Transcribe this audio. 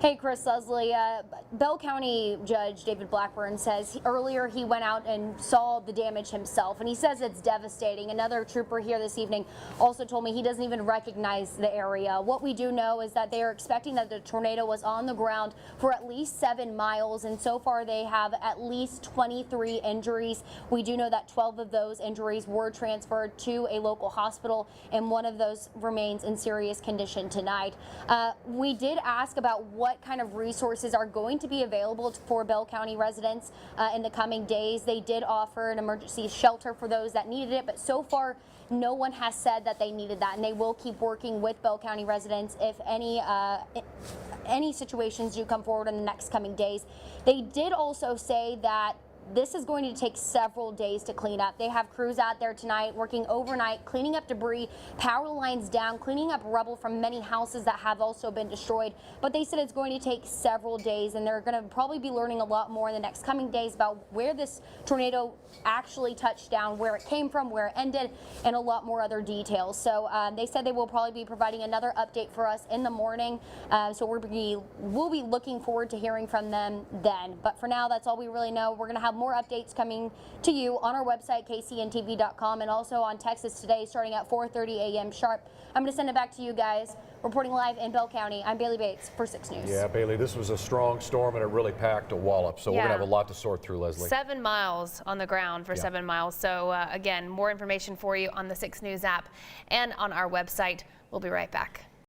Hey, Chris, Leslie. Bell County Judge David Blackburn says earlier he went out and saw the damage himself, and he says it's devastating. Another trooper here this evening also told me he doesn't even recognize the area. What we do know is that they are expecting that the tornado was on the ground for at least 7 miles, and so far they have at least 23 injuries. We do know that 12 of those injuries were transferred to a local hospital, and one of those remains in serious condition tonight. We did ask about what kind of resources are going to be available for Bell County residents in the coming days. They did offer an emergency shelter for those that needed it, but so far no one has said that they needed that, and they will keep working with Bell County residents if any situations do come forward in the next coming days. They did also say that this is going to take several days to clean up. They have crews out there tonight working overnight, cleaning up debris, power lines down, cleaning up rubble from many houses that have also been destroyed. But they said it's going to take several days, and they're going to probably be learning a lot more in the next coming days about where this tornado actually touched down, where it came from, where it ended, and a lot more other details. So they said they will probably be providing another update for us in the morning. So we'll be looking forward to hearing from them then. But for now, that's all we really know. We're going to have more updates coming to you on our website, kcntv.com, and also on Texas Today starting at 4:30 a.m. sharp. I'm going to send it back to you guys. Reporting live in Bell County, I'm Bailey Bates for 6 News. Yeah, Bailey, this was a strong storm and it really packed a wallop. So we're going to have a lot to sort through, Leslie. 7 miles on the ground for 7 miles. So again, more information for you on the 6 News app and on our website. We'll be right back.